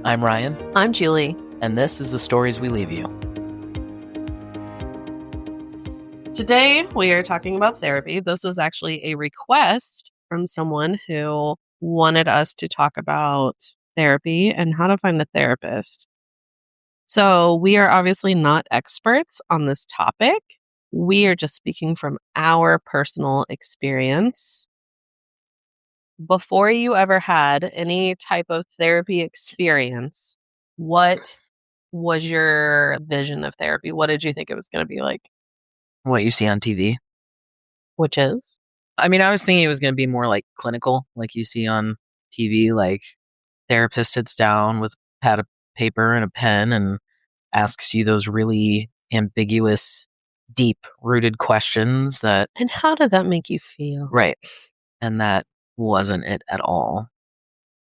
I'm Ryan, I'm Julie. and this is the Stories We Leave You. Today we are talking about therapy. This was actually a request from someone who wanted us to talk about therapy and how to find a therapist. So we are obviously not experts on this topic. We are just speaking from our personal experience. Before you ever had any type of therapy experience, what was your vision of therapy? What did you think it was going to be like? What you see on TV. Which is? I mean, I was thinking it was going to be more like clinical, like you see on TV, like therapist sits down with a pad of paper and a pen and asks you those really ambiguous, deep-rooted questions that... And how did that make you feel? Right. And that wasn't it at all.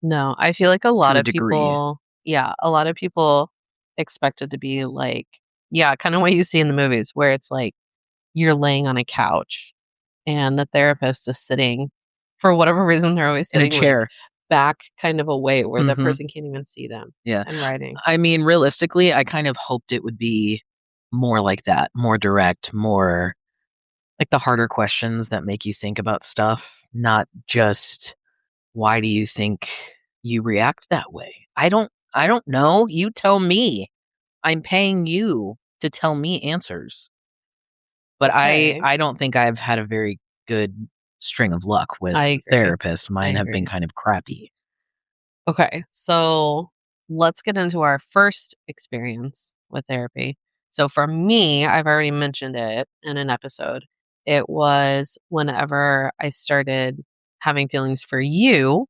No, I feel like a lot a of degree. people, a lot of people expect it to be like, kind of what you see in the movies where it's like you're laying on a couch and the therapist is sitting, for whatever reason, they're always In a sitting like chair. back kind of away where the Mhm. person can't even see them Yeah. and writing. I mean, realistically, I kind of hoped it would be more like that, more direct, more like the harder questions that make you think about stuff, not just why do you think you react that way? I don't know. You tell me. I'm paying you to tell me answers. But Okay. I don't think I've had a very good string of luck with I agree. therapists. Mine I have been agree. kind of crappy. Okay, so let's get into our first experience with therapy. So for me, I've already mentioned it in an episode. It was whenever I started having feelings for you,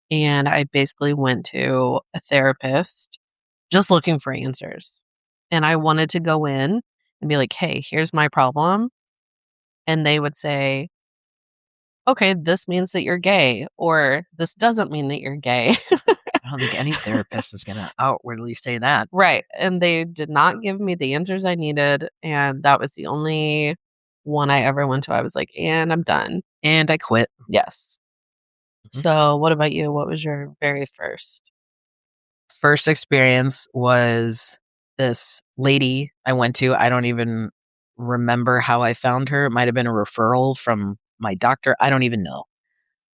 and I basically went to a therapist just looking for answers. And I wanted to go in and be like, hey, here's my problem. And they would say, okay, this means that you're gay, or this doesn't mean that you're gay. I don't think any therapist is going to outwardly say that. Right, and they did not give me the answers I needed, and that was the only one I ever went to. I was like, "And I'm done." And I quit. Yes. Mhm. So, what about you? What was your very first? First experience was this lady I went to. I don't even remember how I found her. It might have been a referral from my doctor. I don't even know.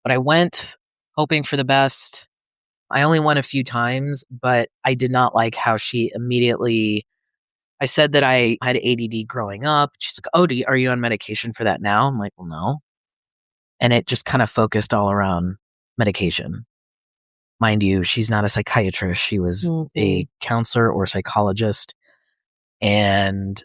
But I went hoping for the best. I only went a few times, but I did not like how she immediately... I said that I had ADD growing up. She's like, "Oh, are you on medication for that now?" I'm like, "Well, no." And it just kind of focused all around medication. Mind you, she's not a psychiatrist. She was a counselor or psychologist. And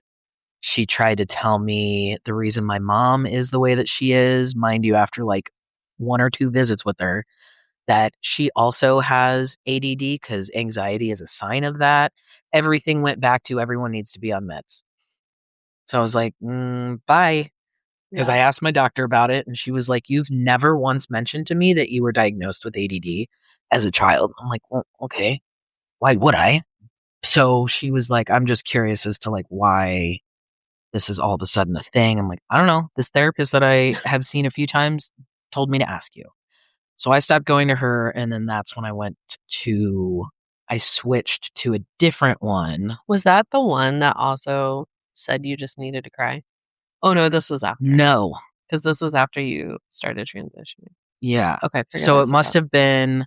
she tried to tell me the reason my mom is the way that she is, mind you, after like one or two visits with her, that she also has ADD because anxiety is a sign of that. Everything went back to everyone needs to be on meds. So I was like, bye. Because I asked my doctor about it, and she was like, "You've never once mentioned to me that you were diagnosed with ADD as a child." I'm like, "Well, okay. Why would I?" So she was like, "I'm just curious as to like why this is all of a sudden a thing." I'm like, "I don't know. This therapist that I have seen a few times told me to ask you." So I stopped going to her, and then that's when I switched to a different one. Was that the one that also said you just needed to cry? Oh, no, this was after. No. Because this was after you started transitioning. Yeah. Okay, So it must have been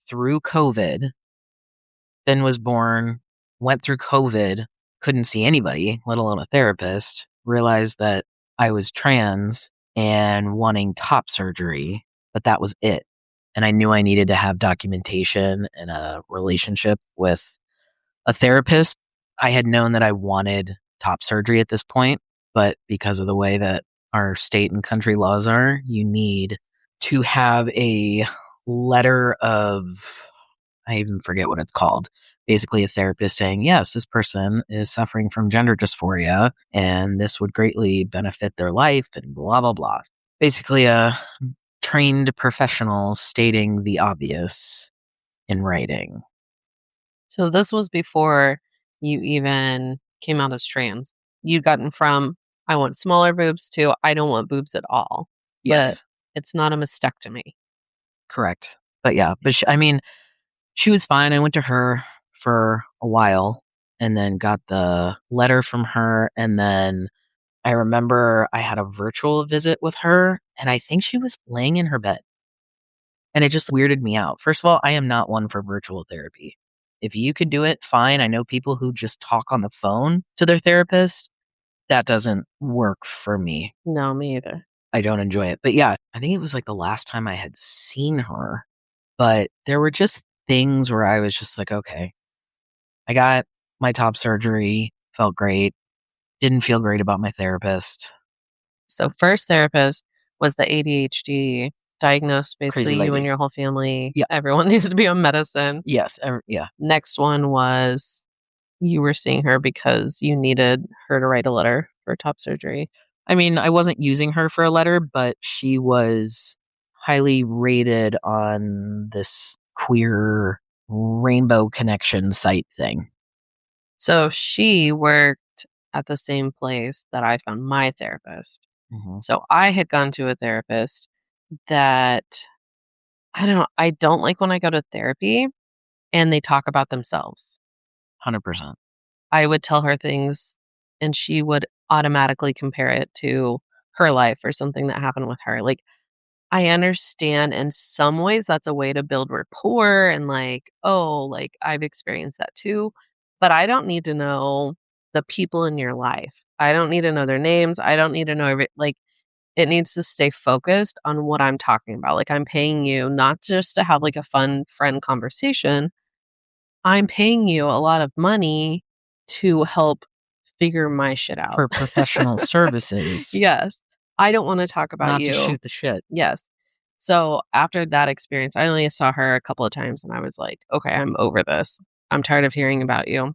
through COVID. Then was born, went through COVID, couldn't see anybody, let alone a therapist, realized that I was trans and wanting top surgery, but that was it. And I knew I needed to have documentation and a relationship with a therapist. I had known that I wanted top surgery at this point, but because of the way that our state and country laws are, you need to have a letter of... I even forget what it's called. Basically, a therapist saying, yes, this person is suffering from gender dysphoria, and this would greatly benefit their life, and blah, blah, blah. Basically, a trained professional stating the obvious in writing. So this was before you even came out as trans. You'd gotten from, I want smaller boobs to, I don't want boobs at all. Yes. But it's not a mastectomy. Correct. But yeah, she was fine. I went to her for a while and then got the letter from her. And then I remember I had a virtual visit with her, and I think she was laying in her bed. And it just weirded me out. First of all, I am not one for virtual therapy. If you could do it, fine. I know people who just talk on the phone to their therapist. That doesn't work for me. No, me either. I don't enjoy it. But yeah, I think it was like the last time I had seen her. But there were just things where I was just like, okay, I got my top surgery, felt great, didn't feel great about my therapist. So first therapist was the ADHD diagnosed Crazy basically you and lady. your whole family. Yeah. Everyone needs to be on medicine. Yes. Yeah. Next one was you were seeing her because you needed her to write a letter for top surgery. I mean, I wasn't using her for a letter, but she was highly rated on this queer rainbow connection site thing. So she worked at the same place that I found my therapist. Mhm. So I had gone to a therapist that I don't like when I go to therapy and they talk about themselves. 100%. I would tell her things and she would automatically compare it to her life or something that happened with her. Like, I understand in some ways that's a way to build rapport and like, oh, like I've experienced that too. But I don't need to know the people in your life. I don't need to know their names. I don't need to know like it needs to stay focused on what I'm talking about. Like I'm paying you not just to have like a fun friend conversation. I'm paying you a lot of money to help figure my shit out. For professional services, Yes. I don't wanna talk about not to you. shoot the shit. Yes. So, after that experience, I only saw her a couple of times, and I was like, "Okay, I'm over this. I'm tired of hearing about you."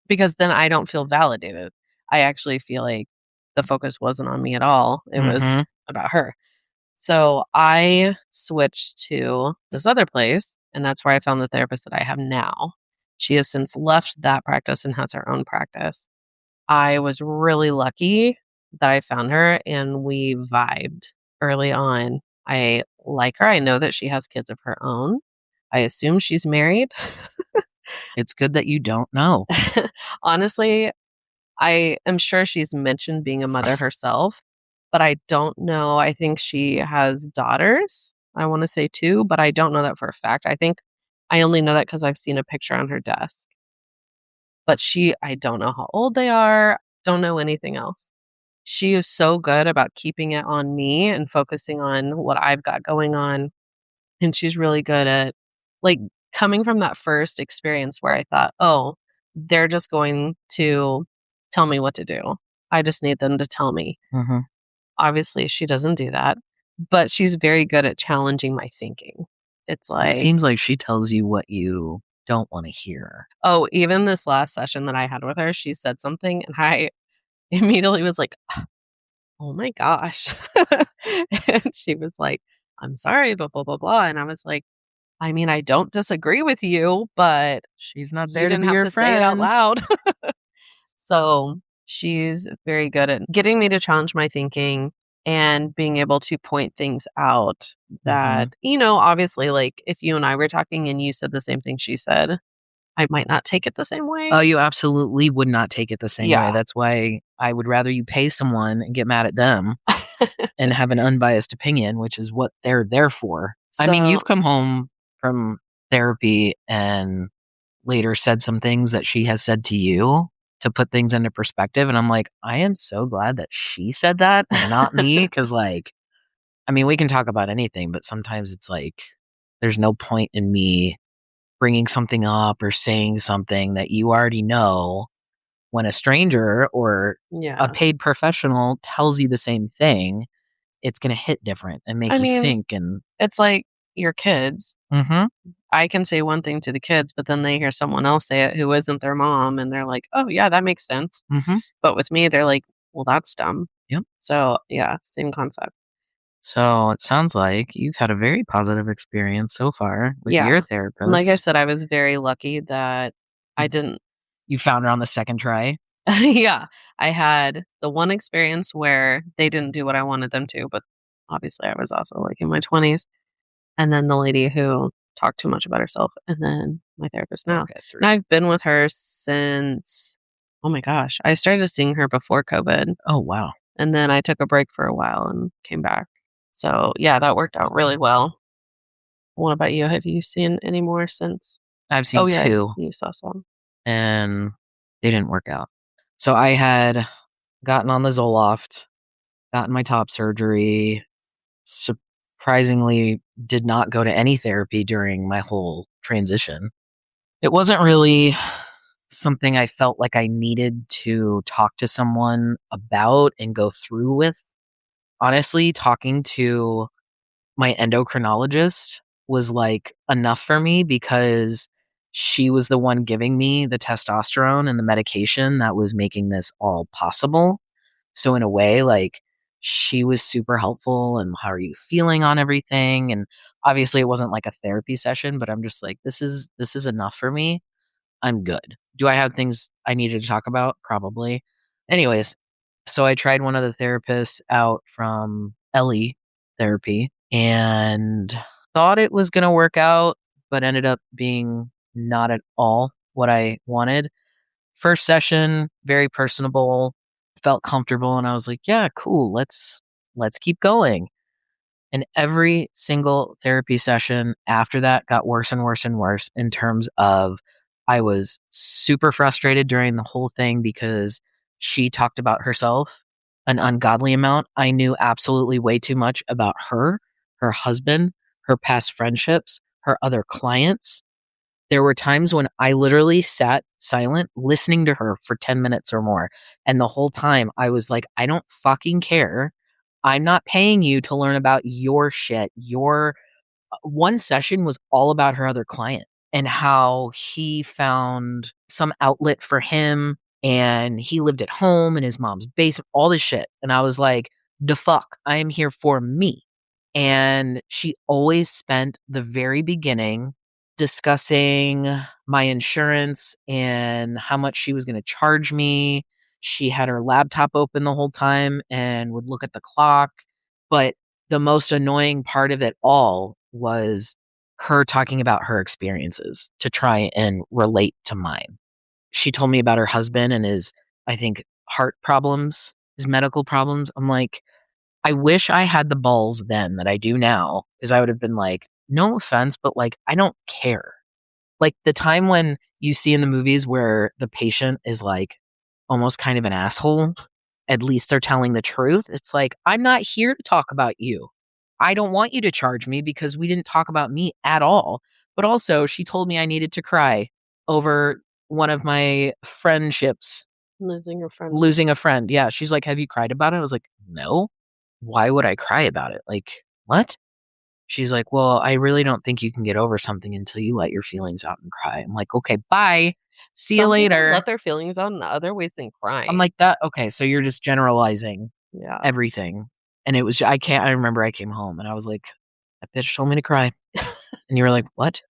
Because then I don't feel validated. I actually feel like the focus wasn't on me at all. It was Mhm. about her. So, I switched to this other place, and that's where I found the therapist that I have now. She has since left that practice and has her own practice. I was really lucky that I found her and we vibed early on. I like her. I know that she has kids of her own. I assume she's married. It's good that you don't know. Honestly, I am sure she's mentioned being a mother herself, but I don't know. I think she has daughters. I want to say 2, but I don't know that for a fact. I think I only know that because I've seen a picture on her desk. But I don't know how old they are, don't know anything else. She is so good about keeping it on me and focusing on what I've got going on, and she's really good at, like, coming from that first experience where I thought, "Oh, they're just going to tell me what to do. I just need them to tell me." Mhm. Obviously, she doesn't do that, but she's very good at challenging my thinking. It's It like, seems like she tells you what you don't wanna hear. oh, even this last session that I had with her, she said something, and I immediately was like, "Oh my gosh." And she was like, "I'm sorry, but blah, blah, blah." And I was like, "I mean, I don't disagree with you, but She's not you there to didn't be have your to say it out friend. loud." So, she's very good at getting me to challenge my thinking and being able to point things out Mhm. that, obviously, like, if you and I were talking and you said the same thing she said, I might not take it the same way. Oh, you absolutely would not take it the same way. Yeah. That's why I would rather you pay someone and get mad at them and have an unbiased opinion, which is what they're there for. I mean, So you've come home from therapy and later said some things that she has said to you to put things into perspective, and I'm like, "I am so glad that she said that and not me," because, like, I mean, we can talk about anything, but sometimes it's like, there's no point in me bringing something up or saying something that you already know when a stranger or a yeah. paid professional tells you the same thing, it's gonna hit different and I make you mean, think and it's like your kids. Mhm, I can say one thing to the kids, but then they hear someone else say it who isn't their mom, and they're like, "Oh, yeah, that makes sense." mhm, But with me, they're like, "Well, that's dumb." yep. So, yeah, same concept. So, it sounds like you've had a very positive experience so far with Yeah. your Like I therapist. said, I was very lucky that I You didn't you found her on the 2nd try? yeah. I had the one experience where they didn't do what I wanted them to, but obviously I was also, like, in my 20s, and then the lady who talk too much about herself, and then my therapist now. Okay, 3. And I've been with her since, oh my gosh, I started seeing her before COVID, Oh, wow. and then I took a break for a while and came back. So, yeah, that worked out really well. What about you? Have you seen any more since? I've Oh, seen yeah, 2, you saw some. and they didn't work out. So I had gotten on the Zoloft, gotten my top surgery, surprisingly did not go to any therapy during my whole transition. It wasn't really something I felt like I needed to talk to someone about and go through with. Honestly, talking to my endocrinologist was like enough for me because she was the one giving me the testosterone and the medication that was making this all possible. So in a way, like she was super helpful and how are you feeling on everything? And obviously it wasn't like a therapy session, but I'm just like, this is enough for me. I'm good. Do I have things I needed to talk about? Probably. Anyways, so I tried one of the therapists out from Ellie therapy and thought it was going to work out, but ended up being not at all what I wanted. First session, very personable, felt comfortable, and I was like, yeah, cool, let's keep going. And every single therapy session after that got worse and worse and worse in terms of I was super frustrated during the whole thing because she talked about herself an ungodly amount. I knew absolutely way too much about her, her husband, her past friendships, her other clients. There were times when I literally sat silent listening to her for 10 minutes or more. And the whole time I was like, I don't fucking care. I'm not paying you to learn about your shit. Your one session was all about her other client and how he found some outlet for him and he lived at home in his mom's basement, all this shit. And I was like, the fuck, I am here for me. And she always spent the very beginning discussing my insurance and how much she was going to charge me. She had her laptop open the whole time and would look at the clock. But the most annoying part of it all was her talking about her experiences to try and relate to mine. She told me about her husband and his, I think, heart problems, his medical problems. I'm like, I wish I had the balls then that I do now, because I would have been like, no offense, but like, I don't care. Like the time when you see in the movies where the patient is like almost kind of an asshole, at least they're telling the truth. It's like, I'm not here to talk about you. I don't want you to charge me because we didn't talk about me at all. But also, she told me I needed to cry over one of my friendships Losing a friend. losing a friend. Yeah. She's like, have you cried about it? I was like, no. Why would I cry about it? Like, what? She's like, well, I really don't think you can get over something until you let your feelings out and cry. I'm like, okay, bye. See you Some people later. let their feelings out in other ways than I'm crying. like, that, okay, so you're just generalizing Yeah. everything. And it was, I remember I came home and I was like, that bitch told me to cry. And you were like, what?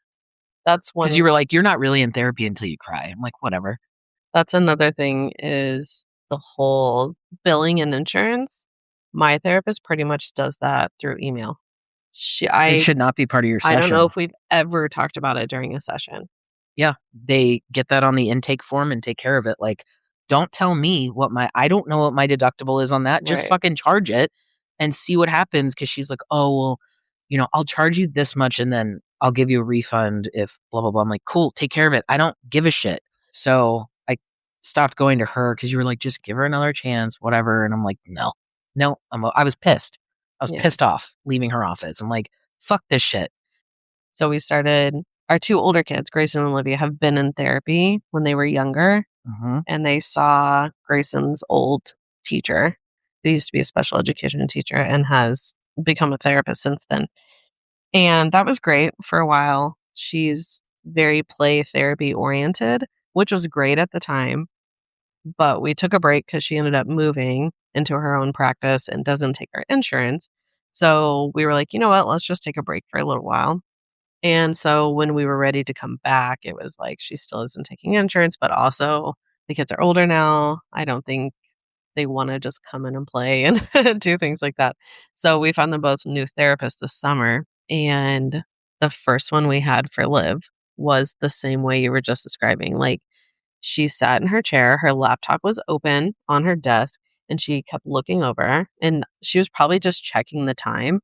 That's Because one you were like, you're not really in therapy until you cry. I'm like, whatever. That's another thing is the whole billing and insurance. My therapist pretty much does that through email. She It I should not be part of your I don't know session. if we've ever talked about it during a session. Yeah, they get that on the intake form and take care of it. Like, don't tell me what I don't know what my deductible is on that. Just Right. fucking charge it and see what happens. Cause she's like, oh, well, I'll charge you this much and then I'll give you a refund if blah, blah, blah. I'm like, cool, take care of it. I don't give a shit. So I stopped going to her because you were like, just give her another chance, whatever. And I'm like, no, no, I was pissed. I was Yeah. pissed off leaving her office. I'm like, fuck this shit. So we started our 2 older kids, Grayson and Olivia, have been in therapy when they were younger, Hmm. and they saw Grayson's old teacher, who used to be a special education teacher and has become a therapist since then. And that was great for a while. She's very play therapy oriented, which was great at the time. But we took a break because she ended up moving into her own practice and doesn't take our insurance. So we were like, you know what? Let's just take a break for a little while. And so when we were ready to come back, it was like she still isn't taking insurance, but also the kids are older now. I don't think they want to just come in and play and do things like that. So we found them both new therapists this summer. And the first one we had for Liv was the same way you were just describing. Like, she sat in her chair, her laptop was open on her desk, and she kept looking over, and she was probably just checking the time.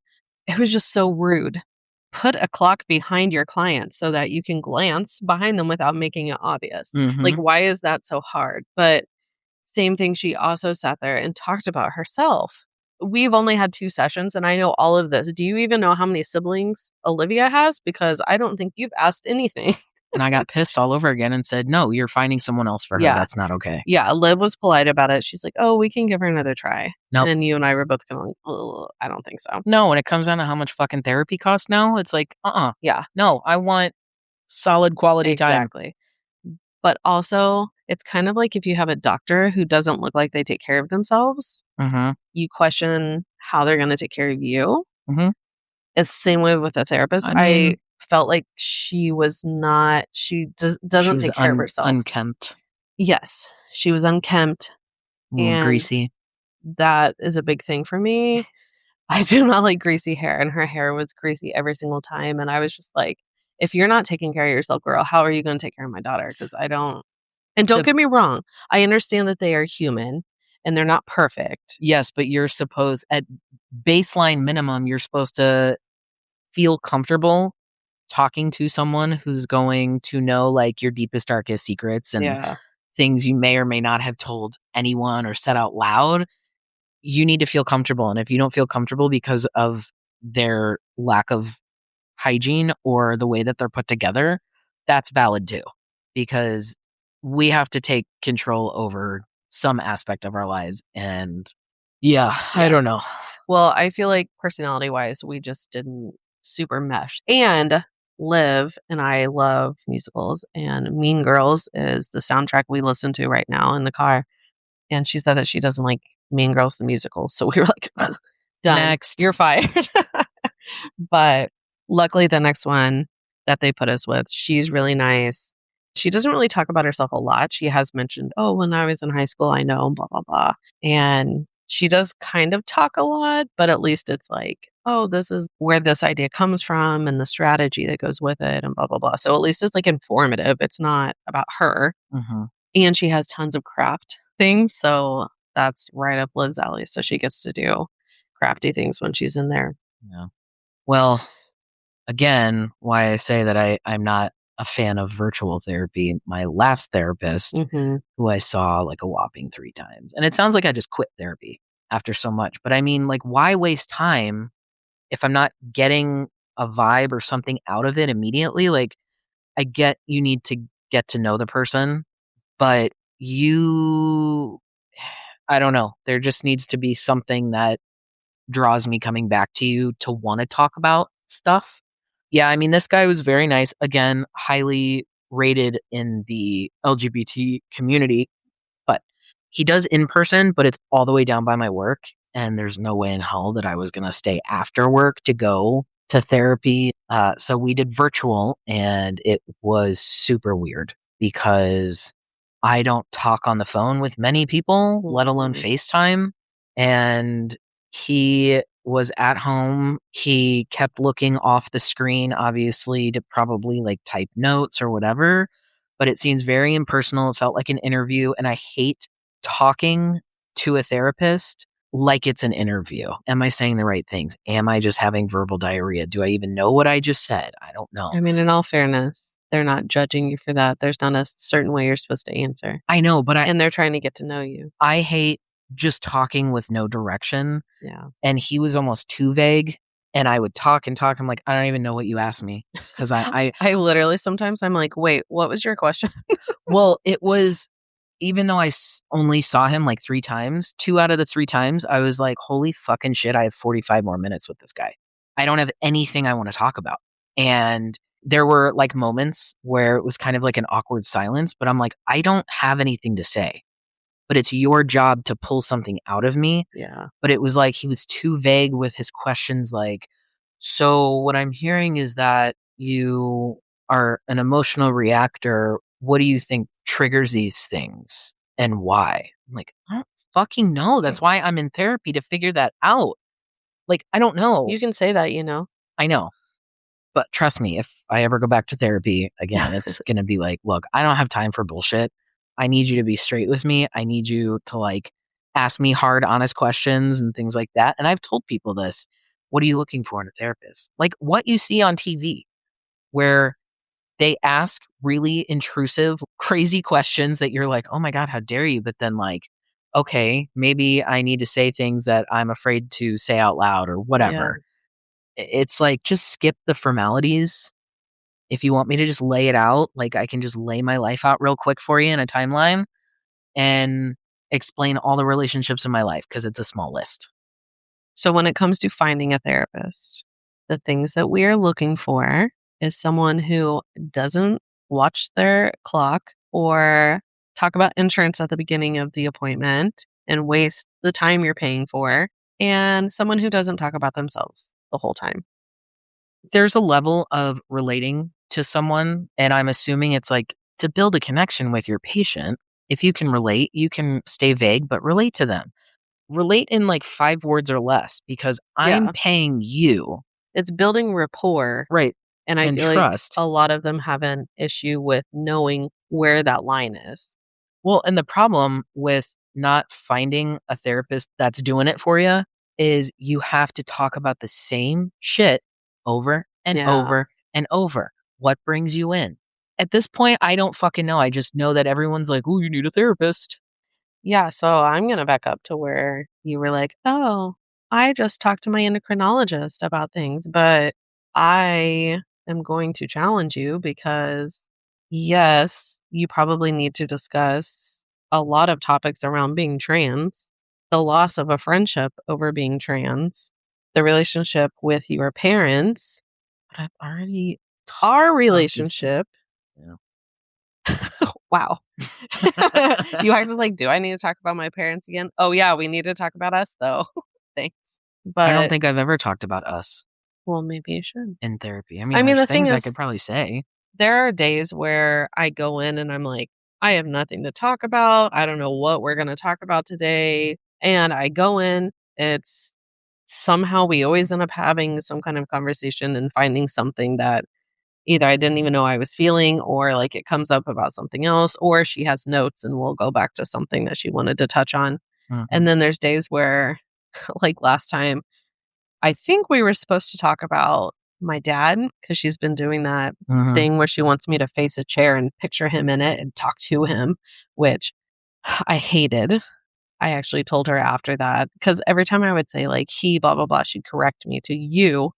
It was just so rude. Put a clock behind your client so that you can glance behind them without making it obvious. Like, Mhm. why is that so hard? But same thing, she also sat there and talked about herself. We've only had 2 sessions, and I know all of this. Do you even know how many siblings Olivia has? Because I don't think you've asked anything. And I got pissed all over again and said, "No, you're finding someone else for her. Yeah. That's not okay." Yeah, Liv was polite about it. She's like, "Oh, we can give her another try." No. And you and I were both kinda like, "Ugh, I don't think so." No, when it comes down to how much fucking therapy costs now, it's like, Yeah, No, I want solid quality time. exactly. But also, it's kind of like if you have a doctor who doesn't look like they take care of themselves, Mhm. you question how they're gonna take care of you. Mhm. It's the same way with a therapist. I I mean, felt like she was not she she doesn't was take care of herself. unkempt, Yes, she was unkempt, a little and greasy. that is a big thing for me. I do not like greasy hair, and her hair was greasy every single time, and I was just like, "If you're not taking care of yourself, girl, how are you gonna take care of my daughter? Because I don't." And don't The get me wrong, I understand that they are human, and they're not perfect. Yes, but you're supposed at baseline minimum, you're supposed to feel comfortable talking to someone who's going to know, like, your deepest, darkest secrets and Yeah. things you may or may not have told anyone or said out loud. You need to feel comfortable, and if you don't feel comfortable because of their lack of hygiene or the way that they're put together, that's valid too, because we have to take control over some aspect of our lives, and yeah, I Yeah. don't know. Well, I feel like personality-wise, we just didn't super mesh, and Liv and I love musicals, and Mean Girls is the soundtrack we listen to right now in the car, and she said that she doesn't like Mean Girls the musical, so we were like, "Done. Next. You're fired." But luckily, the next one that they put us with, she's really nice. She doesn't really talk about herself a lot. She has mentioned, "Oh, when I was in high school, I know, blah, blah, blah." And she does kind of talk a lot, but at least it's like, "Oh, this is where this idea comes from and the strategy that goes with it and blah, blah, blah." So at least it's like informative. It's not about her. Mhm. And she has tons of craft things. So that's right up Liv's alley. So she gets to do crafty things when she's in there. Yeah. Well, again, why I say that I'm not a fan of virtual therapy. My last therapist, Hmm. who I saw like a whopping 3 times, and it sounds like I just quit therapy after so much, but I mean, like, why waste time if I'm not getting a vibe or something out of it immediately? Like, I get you need to get to know the person, but you I don't know. There just needs to be something that draws me coming back to you to wanna talk about stuff. Yeah, I mean, this guy was very nice. Again, highly rated in the LGBT community, but he does in person, but it's all the way down by my work, and there's no way in hell that I was gonna stay after work to go to therapy. So we did virtual, and it was super weird because I don't talk on the phone with many people, let alone Mhm. FaceTime. And he was at home. He kept looking off the screen, obviously, to probably like type notes or whatever. But it seems very impersonal. It felt like an interview. And I hate talking to a therapist like it's an interview. Am I saying the right things? Am I just having verbal diarrhea? Do I even know what I just said? I don't know. I mean, in all fairness, they're not judging you for that. There's not a certain way you're supposed to answer, I know, but and they're trying to get to know you. I hate just talking with no direction. Yeah. And he was almost too vague. And I would talk and talk. I'm like, I don't even know what you asked me because I literally sometimes I'm like, "Wait, what was your question?" well, it was even though only saw him like 3 times, 2 out of the 3 times, I was like, holy fucking shit, I have 45 more minutes with this guy. I don't have anything I want to talk about. And there were like moments where it was kind of like an awkward silence, but I'm like, I don't have anything to say, but it's your job to pull something out of me. Yeah. But it was like he was too vague with his questions, like, "So what I'm hearing is that you are an emotional reactor. What do you think triggers these things and why?" I'm like, "I don't fucking know. That's why I'm in therapy to figure that out." Like, I don't know. You can say that, you know? I know. But trust me, if I ever go back to therapy again, it's going to be like, look, I don't have time for bullshit. I need you to be straight with me. I need you to like ask me hard, honest questions and things like that. And I've told people this. What are you looking for in a therapist? Like what you see on TV, where they ask really intrusive, crazy questions that you're like, oh my God, how dare you? But then, like, okay, maybe I need to say things that I'm afraid to say out loud or Yeah. whatever. It's like, just skip the formalities. If you want me to just lay it out, like, I can just lay my life out real quick for you in a timeline and explain all the relationships in my life because it's a small list. So when it comes to finding a therapist, the things that we are looking for is someone who doesn't watch their clock or talk about insurance at the beginning of the appointment and waste the time you're paying for, and someone who doesn't talk about themselves the whole time. There's a level of relating to someone, and I'm assuming it's like to build a connection with your patient. If you can relate, you can stay vague, but relate to them. Relate in like 5 words or less because I'm Yeah, paying you, it's building rapport, right, and I and feel like trust. a lot of them have an issue with knowing where that line is. Well, and the problem with not finding a therapist that's doing it for you is you have to talk about the same shit over and Yeah. over and over. What brings you in? At this point, I don't fucking know. I just know that everyone's like, "Oh, you need a therapist." Yeah, so I'm gonna back up to where you were like, "Oh, I just talked to my endocrinologist about things," but I am going to challenge you because, yes, you probably need to discuss a lot of topics around being trans, the loss of a friendship over being trans, the relationship with your parents, But I've already talked our about these things. relationship. Yeah. Wow. You acted like, "Do I need to talk about my parents again?" "Oh, yeah, we need to talk about us, though." Thanks. I don't But think I've ever talked about us well, maybe you should. in therapy. I mean, I mean, there's the thing things I could is, probably say. there are days where I go in and I'm like, "I have nothing to talk about. I don't know what we're gonna talk about today." And I go in, it's somehow we always end up having some kind of conversation and finding something that either I didn't even know I was feeling, or like it comes up about something else, or she has notes and we'll go back to something that she wanted to touch on. And Mhm. then there's days where, like last time, I think we were supposed to talk about my dad because she's been doing that Mhm. thing where she wants me to face a chair and picture him in it and talk to him, which I hated. I actually told her after that because every time I would say, like, he, blah, blah, blah, she'd correct me to you.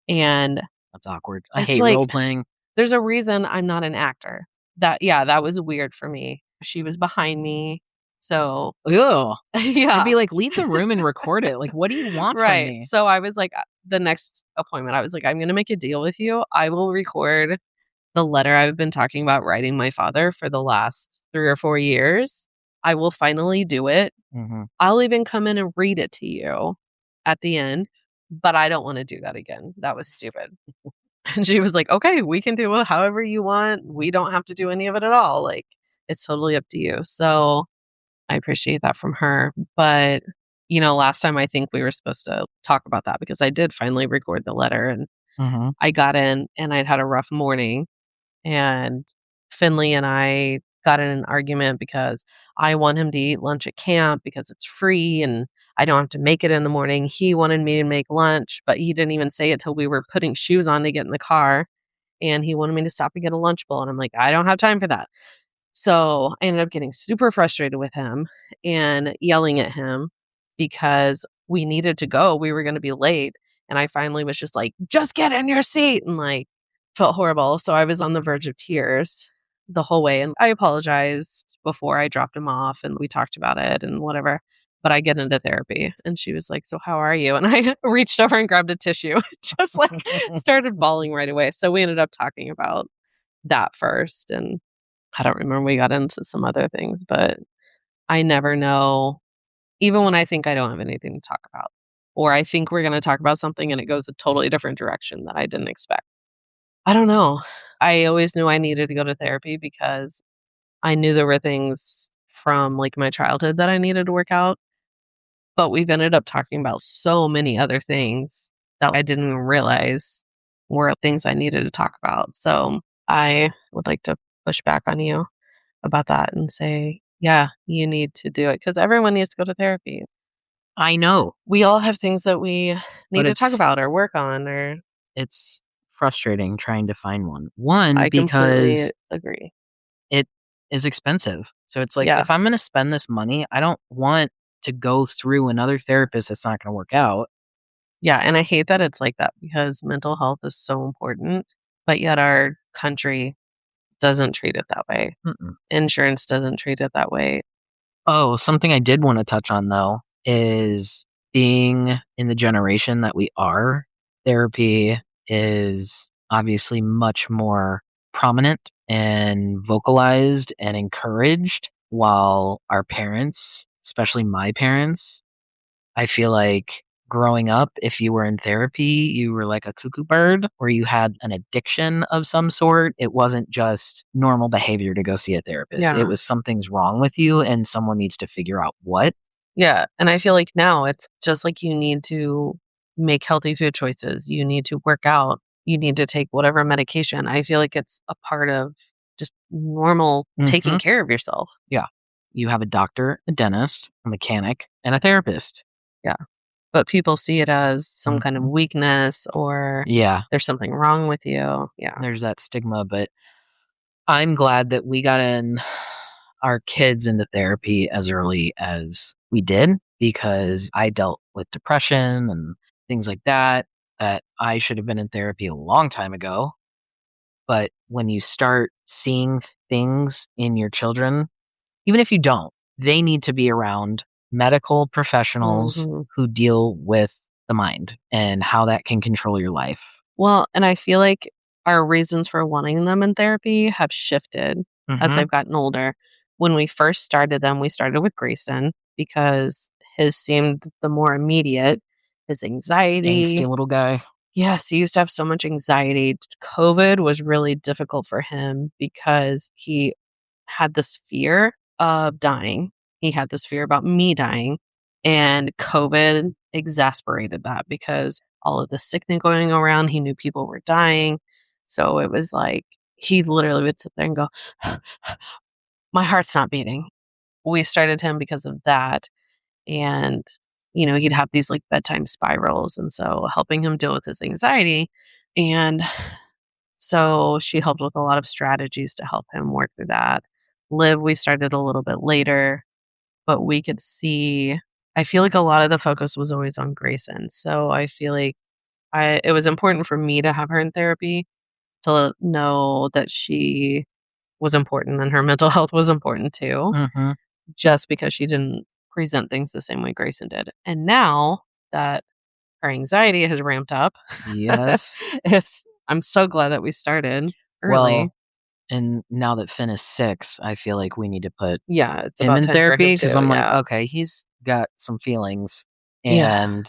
And That's awkward. I it's hate like, role playing. there's a reason I'm not an actor. That yeah, that was weird for me. She was behind me. So, Ew. I'd yeah. be like, "Leave the room and record it." Like, "What do you want from Right. me?" So I was like, the next appointment, I was like, "I'm gonna make a deal with you. I will record the letter I've been talking about writing my father for the last 3 or 4 years. I will finally do it. Mhm. I'll even come in and read it to you at the end, but I don't wanna do that again. That was stupid." And she was like, "Okay, we can do it however you want. We don't have to do any of it at all. Like, it's totally up to you." So, I appreciate that from her. But, last time I think we were supposed to talk about that because I did finally record the letter and Mhm. I got in and I'd had a rough morning and Finley and I got in an argument because I want him to eat lunch at camp because it's free and I don't have to make it in the morning. He wanted me to make lunch, but he didn't even say it till we were putting shoes on to get in the car, and he wanted me to stop and get a lunch bowl, and I'm like, "I don't have time for that." So, I ended up getting super frustrated with him and yelling at him because we needed to go, we were gonna be late, and I finally was just like, "Just get in your seat," and, like, felt horrible, so I was on the verge of tears the whole way, and I apologized before I dropped him off, and we talked about it and whatever, but I get into therapy, and she was like, "So how are you?" And I reached over and grabbed a tissue, just, like, started bawling right away, so we ended up talking about that first, and I don't remember, we got into some other things, but I never know, even when I think I don't have anything to talk about, or I think we're gonna talk about something and it goes a totally different direction that I didn't expect. I don't know. I always knew I needed to go to therapy because I knew there were things from, like, my childhood that I needed to work out, but we've ended up talking about so many other things that I didn't even realize. were things I needed to talk about. So I would like to push back on you about that and say, yeah, you need to do it because everyone needs to go to therapy. I know, We all have things that we need but to talk it's about or work on, or it's frustrating trying to find one. One, I completely because agree. it is expensive. So it's like, Yeah. if I'm gonna spend this money, I don't want to go through another therapist that's not gonna work out. Yeah, and I hate that it's like that because mental health is so important, but yet our country doesn't treat it that way. Mm-mm. Insurance doesn't treat it that way. Oh, something I did wanna touch on, though, is being in the generation that we are, therapy is obviously much more prominent and vocalized and encouraged, while our parents, especially my parents, I feel like growing up, if you were in therapy, you were like a cuckoo bird or you had an addiction of some sort. It wasn't just normal behavior to go see a therapist. It Yeah. was something's wrong with you and someone needs to figure out what. Yeah, and I feel like now it's just like you need to make healthy food choices, you need to work out, you need to take whatever medication. I feel like it's a part of just normal taking Mhm. care of yourself. Yeah. You have a doctor, a dentist, a mechanic, and a therapist. Yeah. But people see it as some kind of Mhm. weakness or Yeah, there's something wrong with you. Yeah. there's that stigma, but I'm glad that we got in our kids into therapy as early as we did because I dealt with depression and things like that that I should have been in therapy a long time ago. But when you start seeing things in your children, even if you don't, they need to be around medical professionals Mhm. who deal with the mind and how that can control your life. Well, and I feel like our reasons for wanting them in therapy have shifted as Mhm. they've gotten older. When we first started them, we started with Grayson because his seemed the more immediate. His Angsty anxiety. little guy. Yes, he used to have so much anxiety. COVID was really difficult for him because he had this fear of dying. He had this fear about me dying, and COVID exasperated that because all of the sickness going around, he knew people were dying. So it was like he literally would sit there and go, "My heart's not beating." We started him because of that, and he'd have these like bedtime spirals, and so helping him deal with his anxiety, and so she helped with a lot of strategies to help him work through that. Live, we started a little bit later, but we could see I feel like a lot of the focus was always on Grayson. So I feel like it was important for me to have her in therapy to know that she was important and her mental health was important too, Mhm. just because she didn't present things the same way Grayson did. And now that her anxiety has ramped up, Yes. I'm so glad that we started early. Well, and now that Finn is 6, I feel like we need to put Yeah, it's him about in time for him therapy because too, I'm like, yeah. okay, he's got some feelings, Yeah. and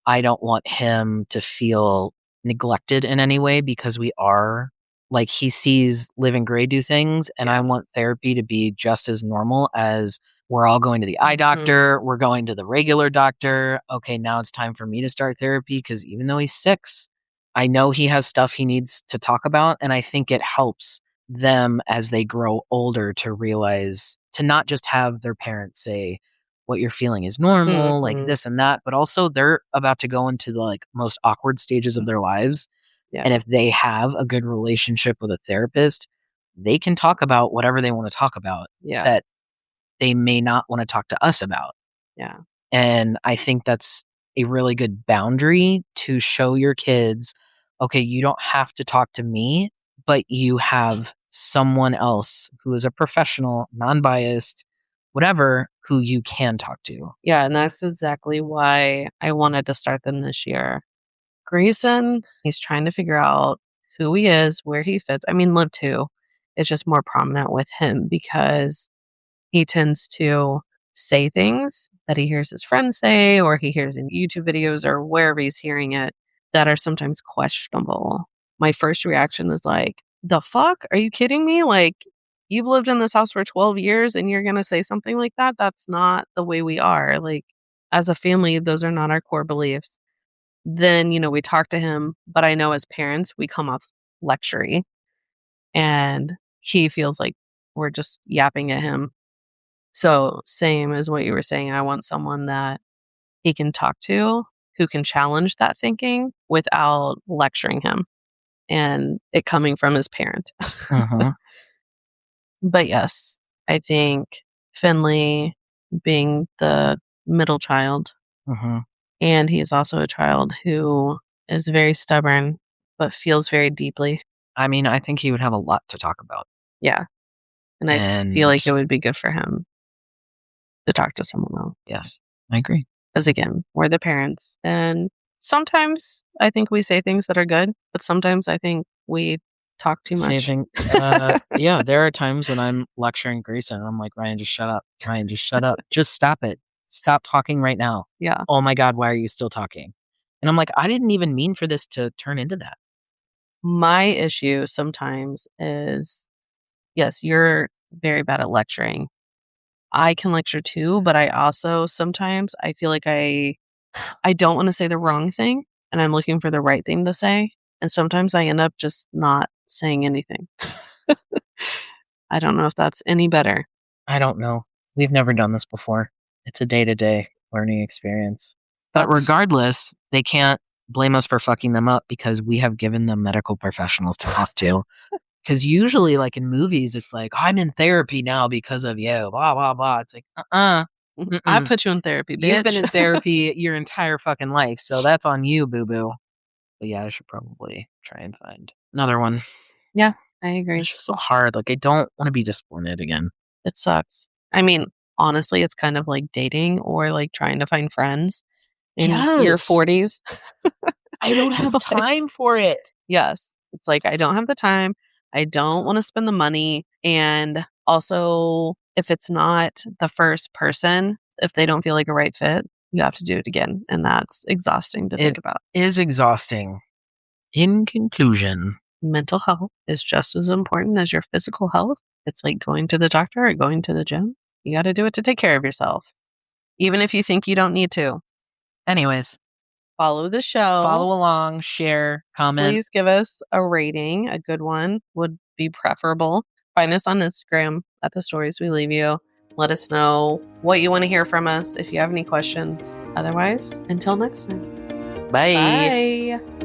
I don't want him to feel neglected in any way because we are like he sees Liv and Gray do things, and I Yeah. want therapy to be just as normal as we're all going to the eye Mhm. doctor, we're going to the regular doctor. Okay, now it's time for me to start therapy because even though he's 6, I know he has stuff he needs to talk about, and I think it helps them as they grow older to realize to not just have their parents say what you're feeling is normal, like Mhm. this and that, but also they're about to go into the like most awkward stages of their lives. Yeah. And if they have a good relationship with a therapist, they can talk about whatever they want to talk about Yeah. that they may not want to talk to us about. Yeah. And I think that's a really good boundary to show your kids, okay, you don't have to talk to me, but you have someone else who is a professional, non-biased, whatever, who you can talk to. Yeah, and that's exactly why I wanted to start them this year. Grayson, he's trying to figure out who he is, where he fits. I mean, Liv too. It's just more prominent with him because he tends to say things that he hears his friends say or he hears in YouTube videos or wherever he's hearing it that are sometimes questionable. My first reaction is like, "The fuck? Are you kidding me? Like, you've lived in this house for 12 years and you're going to say something like that? That's not the way we are. Like, as a family, those are not our core beliefs." then, we talk to him, but I know as parents, we come off lectury, and he feels like we're just yapping at him. So, same as what you were saying, I want someone that he can talk to, who can challenge that thinking without lecturing him and it coming from his parent. Uh-huh. But yes, I think Finley being the middle child, Uh-huh. and he is also a child who is very stubborn, but feels very deeply. I mean, I think he would have a lot to talk about. Yeah. And I feel And like it would be good for him to talk to someone else. yes, I agree. Because again, we're the parents. And sometimes I think we say things that are good, but sometimes I think we talk too much. Saving yeah, there are times when I'm lecturing Grayson and I'm like, Ryan, just shut up. Ryan, just shut up. Just stop it. Stop talking right now. Yeah. Oh my God, why are you still talking? And I'm like, I didn't even mean for this to turn into that. My issue sometimes is yes, you're very bad at lecturing. I can lecture too, but I also sometimes I feel like I don't want to say the wrong thing and I'm looking for the right thing to say. And sometimes I end up just not saying anything. I don't know if that's any better. I don't know. We've never done this before. It's a day-to-day learning experience. But That's regardless, they can't blame us for fucking them up because we have given them medical professionals to talk to. Because usually, like in movies, it's like, I'm in therapy now because of you, blah, blah, blah. It's like, I mm-mm. put you in therapy, bitch. You've been in therapy your entire fucking life, so that's on you, boo-boo. But yeah, I should probably try and find another one. Yeah, I agree. It's just so hard. Like, I don't want to be disappointed again. It sucks. I mean, honestly, it's kind of like dating or like trying to find friends in your Yes. 40s. I don't have Like, time for it. yes. It's like I don't have the time. I don't want to spend the money. And also, if it's not the first person, if they don't feel like a right fit, you have to do it again. And that's exhausting to It think about. is exhausting. In conclusion, Mental health is just as important as your physical health. It's like going to the doctor or going to the gym. You got to do it to take care of yourself, even if you think you don't need to. anyways, Follow the show. follow along, share, comment. Please give us a rating. A good one would be preferable. Find us on Instagram at the stories we leave you. Let us know what you want to hear from us if you have any questions. Otherwise, until next time. Bye. Bye.